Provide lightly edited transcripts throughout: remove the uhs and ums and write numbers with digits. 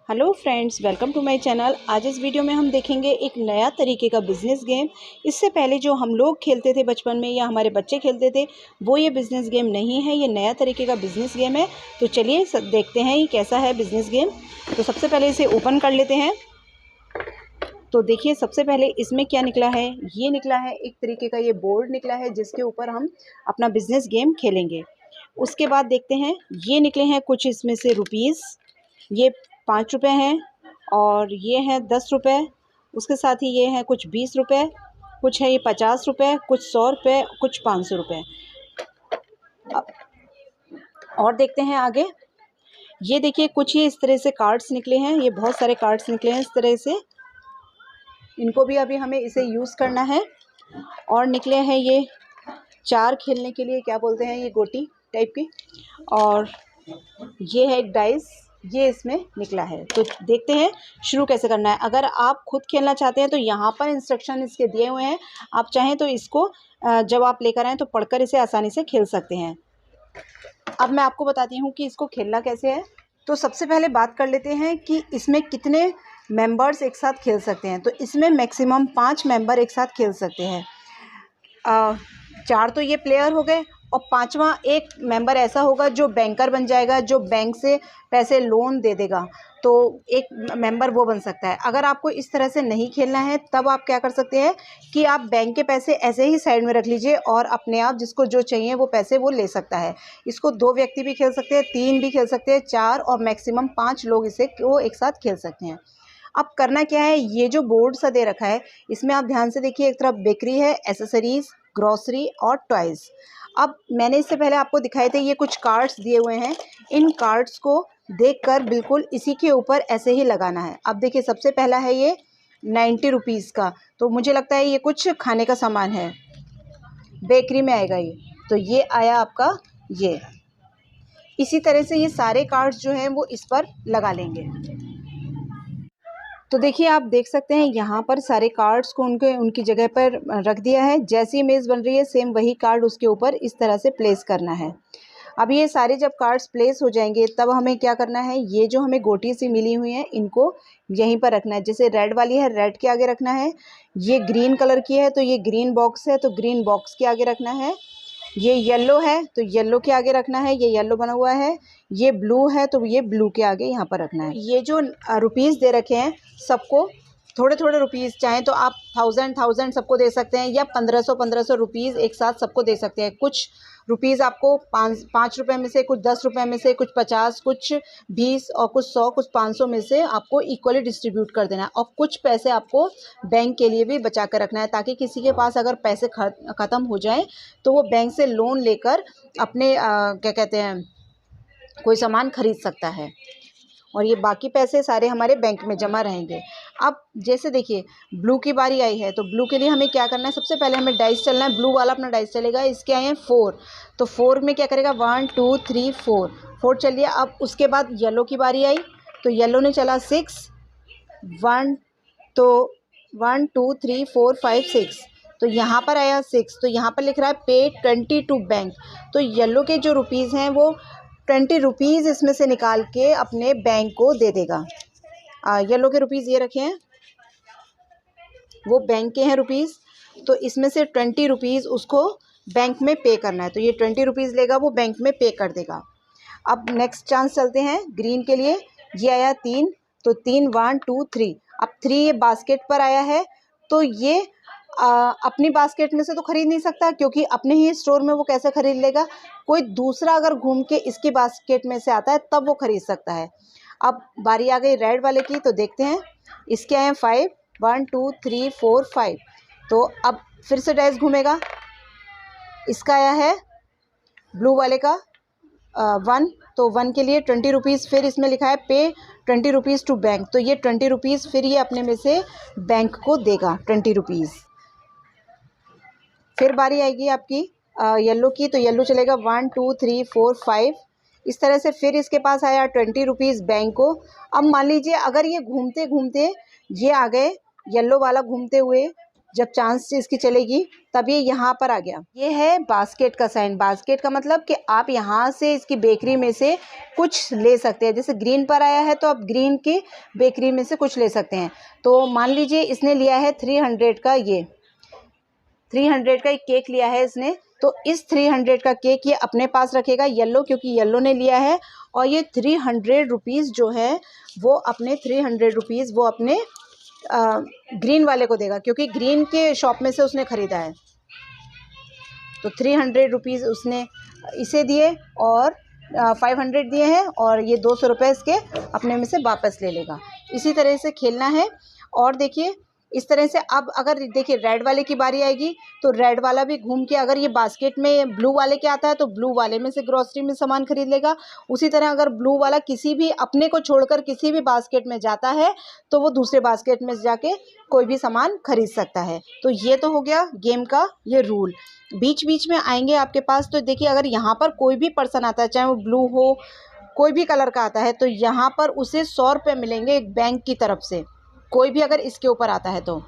Hello friends, welcome to my channel. आज इस video में हम देखेंगे एक नया तरीके का बिज़नेस गेम। इससे पहले जो हम लोग खेलते थे बचपन में या हमारे बच्चे खेलते थे, वो ये बिज़नेस गेम नहीं है। ये नया तरीके का बिज़नेस गेम है। तो चलिए देखते हैं ये कैसा है बिज़नेस गेम। तो सबसे पहले इसे ओपन कर लेते हैं। तो देखिए, सबसे पहले इसमें क्या निकला है। ये निकला है एक तरीके का ये बोर्ड निकला है, जिसके ऊपर हम अपना बिज़नेस गेम खेलेंगे। उसके बाद देखते हैं, ये निकले हैं कुछ इसमें से रुपीज़। ये 5 रुपये हैं और ये हैं 10 रुपये। उसके साथ ही ये हैं कुछ 20 रुपये, कुछ है ये 50 रुपये, कुछ 100 रुपये, कुछ 500 रुपये। और देखते हैं आगे। ये देखिए, कुछ ये इस तरह से कार्ड्स निकले हैं। ये बहुत सारे कार्ड्स निकले हैं इस तरह से। इनको भी अभी हमें इसे यूज़ करना है। और निकले हैं ये 4 खेलने के लिए, क्या बोलते हैं, ये गोटी टाइप की। और ये है एक डाइस, ये इसमें निकला है। तो देखते हैं शुरू कैसे करना है। अगर आप खुद खेलना चाहते हैं तो यहाँ पर इंस्ट्रक्शन इसके दिए हुए हैं। आप चाहें तो इसको जब आप लेकर आएँ तो पढ़कर इसे आसानी से खेल सकते हैं। अब मैं आपको बताती हूँ कि इसको खेलना कैसे है। तो सबसे पहले बात कर लेते हैं कि इसमें कितने मेंबर्स एक साथ खेल सकते हैं। तो इसमें मैक्सिमम 5 मेंबर एक साथ खेल सकते हैं। 4 तो ये प्लेयर हो गए, और 5वां एक मेंबर ऐसा होगा जो बैंकर बन जाएगा, जो बैंक से पैसे लोन दे देगा। तो एक मेंबर वो बन सकता है। अगर आपको इस तरह से नहीं खेलना है, तब आप क्या कर सकते हैं कि आप बैंक के पैसे ऐसे ही साइड में रख लीजिए और अपने आप जिसको जो चाहिए वो पैसे वो ले सकता है। इसको 2 व्यक्ति भी खेल सकते हैं, 3 भी खेल सकते हैं, 4 और मैक्सिमम 5 लोग इसे वो एक साथ खेल सकते हैं। अब करना क्या है, ये जो बोर्ड सा दे रखा है, इसमें आप ध्यान से देखिए। एक तरफ बेकरी है, एसेसरीज़, ग्रॉसरी और टॉयज़। अब मैंने इससे पहले आपको दिखाए थे, ये कुछ कार्ड्स दिए हुए हैं। इन कार्ड्स को देखकर बिल्कुल इसी के ऊपर ऐसे ही लगाना है। अब देखिए, सबसे पहला है ये 90 रुपीज़ का। तो मुझे लगता है ये कुछ खाने का सामान है, बेकरी में आएगा ये। तो ये आया आपका ये। इसी तरह से ये सारे कार्ड्स जो हैं वो इस पर लगा लेंगे। तो देखिए, आप देख सकते हैं यहाँ पर सारे कार्ड्स को उनकी जगह पर रख दिया है। जैसी इमेज बन रही है, सेम वही कार्ड उसके ऊपर इस तरह से प्लेस करना है। अब ये सारे जब कार्ड्स प्लेस हो जाएंगे, तब हमें क्या करना है, ये जो हमें गोटी सी मिली हुई है, इनको यहीं पर रखना है। जैसे रेड वाली है, रेड के आगे रखना है। ये ग्रीन कलर की है, तो ये ग्रीन बॉक्स है, तो ग्रीन बॉक्स के आगे रखना है। ये येलो है, तो येलो के आगे रखना है। ये येलो बना हुआ है। ये ब्लू है, तो ये ब्लू के आगे यहाँ पर रखना है। ये जो रुपीज़ दे रखे हैं, सबको थोड़े थोड़े रुपीज़, चाहें तो आप 1000 सबको दे सकते हैं, या 1500 रुपीज़ एक साथ सबको दे सकते हैं। कुछ रुपीज़ आपको 5 रुपये में से, कुछ 10 रुपये में से, कुछ 50, कुछ 20 और कुछ 100, कुछ 500 में से आपको इक्वली डिस्ट्रीब्यूट कर देना है। और कुछ पैसे आपको बैंक के लिए भी बचा कर रखना है, ताकि किसी के पास अगर पैसे ख़त्म हो जाएं तो वो बैंक से लोन लेकर अपने क्या कहते हैं, कोई सामान खरीद सकता है। और ये बाकी पैसे सारे हमारे बैंक में जमा रहेंगे। अब जैसे देखिए, ब्लू की बारी आई है, तो ब्लू के लिए हमें क्या करना है, सबसे पहले हमें डाइस चलना है। ब्लू वाला अपना डाइस चलेगा। इसके आए हैं 4, तो 4 में क्या करेगा, 1 2 3 4 चलिए। अब उसके बाद येलो की बारी आई, तो येलो ने चला 6, 1, तो 1 2 3 4 5 6, तो यहाँ पर आया 6। तो यहाँ पर लिख रहा है पे 20 टू बैंक। तो येलो के जो रुपीज़ हैं वो 20 रुपीज़ इसमें से निकाल के अपने बैंक को दे देगा। येलो के रुपीज़ ये रखे हैं, वो बैंक के हैं रुपीज़। तो इसमें से 20 रुपीज़ उसको बैंक में पे करना है। तो ये 20 रुपीज़ लेगा, वो बैंक में पे कर देगा। अब नेक्स्ट चांस चलते हैं ग्रीन के लिए। ये आया 3, तो 3 1 2 3। अब 3 ये बास्केट पर आया है, तो ये अपनी बास्केट में से तो खरीद नहीं सकता, क्योंकि अपने ही स्टोर में वो कैसे खरीद लेगा। कोई दूसरा अगर घूम के इसकी बास्केट में से आता है, तब वो खरीद सकता है। अब बारी आ गई रेड वाले की, तो देखते हैं। इसके आए हैं 5, 1 2 3 4 5। तो अब फिर से डाइस घूमेगा। इसका आया है ब्लू वाले का 1, तो 1 के लिए 20 रुपीज़। फिर इसमें लिखा है पे 20 रुपीज़ टू बैंक, तो ये 20 रुपीज़ फिर ये अपने में से बैंक को देगा 20 रुपीज़। फिर बारी आएगी आपकी येलो की, तो येलो चलेगा 1 2 3 4 5 इस तरह से। फिर इसके पास आया 20 रुपीज़ बैंक को। अब मान लीजिए अगर ये घूमते घूमते ये आ गए, येलो वाला घूमते हुए जब चांस इसकी चलेगी तब ये यहाँ पर आ गया। ये है बास्केट का साइन। बास्केट का मतलब कि आप यहाँ से इसकी बेकरी में से कुछ ले सकते हैं। जैसे ग्रीन पर आया है तो आप ग्रीन की बेकरी में से कुछ ले सकते हैं। तो मान लीजिए इसने लिया है 300 का, ये 300 का एक केक लिया है इसने, तो इस 300 का केक ये अपने पास रखेगा येलो, क्योंकि येलो ने लिया है, और ये 300 रुपीज़ जो है वो अपने 300 रुपीज़ वो अपने ग्रीन वाले को देगा, क्योंकि ग्रीन के शॉप में से उसने ख़रीदा है। तो 300 रुपीज़ उसने इसे दिए और 500 दिए हैं, और ये 200 रुपये इसके अपने में से वापस ले लेगा। इसी तरह से खेलना है। और देखिए इस तरह से अब अगर देखिए रेड वाले की बारी आएगी तो रेड वाला भी घूम के अगर ये बास्केट में ब्लू वाले के आता है तो ब्लू वाले में से ग्रॉसरी में सामान खरीद लेगा। उसी तरह अगर ब्लू वाला किसी भी अपने को छोड़कर किसी भी बास्केट में जाता है तो वो दूसरे बास्केट में जाके कोई भी सामान खरीद सकता है। तो ये तो हो गया गेम का ये रूल। बीच बीच में आएंगे आपके पास, तो देखिए अगर यहाँ पर कोई भी पर्सन आता है, चाहे वो ब्लू हो, कोई भी कलर का आता है, तो यहाँ पर उसे 100 रुपये मिलेंगे एक बैंक की तरफ से। कोई भी अगर इसके ऊपर आता है तो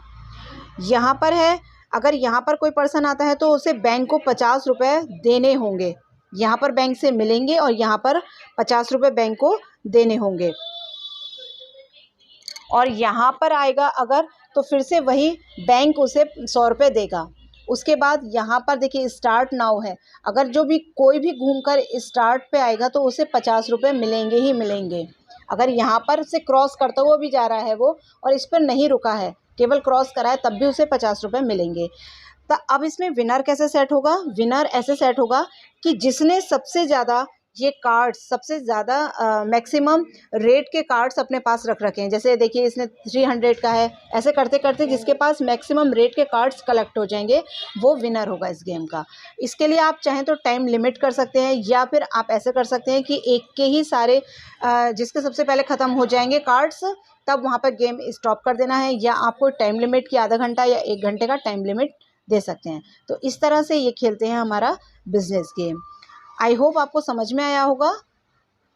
यहाँ पर है, अगर यहाँ पर कोई पर्सन आता है तो उसे बैंक को 50 रुपये देने होंगे। यहाँ पर बैंक से मिलेंगे और यहाँ पर 50 रुपये बैंक को देने होंगे। और यहाँ पर आएगा अगर, तो फिर से वही बैंक उसे 100 रुपये देगा। उसके बाद यहाँ पर देखिए स्टार्ट नाउ है, अगर जो भी कोई भी घूमकर स्टार्ट पे आएगा तो उसे 50 रुपये मिलेंगे ही मिलेंगे। अगर यहाँ पर से क्रॉस करता हुआ भी जा रहा है वो और इस पर नहीं रुका है, केवल क्रॉस करा है, तब भी उसे 50 रुपये मिलेंगे। तो अब इसमें विनर कैसे सेट होगा? विनर ऐसे सेट होगा कि जिसने सबसे ज़्यादा ये कार्ड्स, सबसे ज़्यादा मैक्सिमम रेट के कार्ड्स अपने पास रख रखे हैं। जैसे देखिए इसने 300 का है, ऐसे करते करते जिसके पास मैक्सिमम रेट के कार्ड्स कलेक्ट हो जाएंगे वो विनर होगा इस गेम का। इसके लिए आप चाहें तो टाइम लिमिट कर सकते हैं, या फिर आप ऐसे कर सकते हैं कि एक के ही सारे जिसके सबसे पहले ख़त्म हो जाएंगे कार्ड्स तब वहाँ पर गेम स्टॉप कर देना है, या आपको टाइम लिमिट की आधा घंटा या 1 घंटे का टाइम लिमिट दे सकते हैं। तो इस तरह से ये खेलते हैं हमारा बिजनेस गेम। आई होप आपको समझ में आया होगा।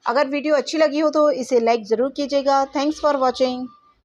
अगर वीडियो अच्छी लगी हो तो इसे लाइक ज़रूर कीजिएगा। Thanks for watching.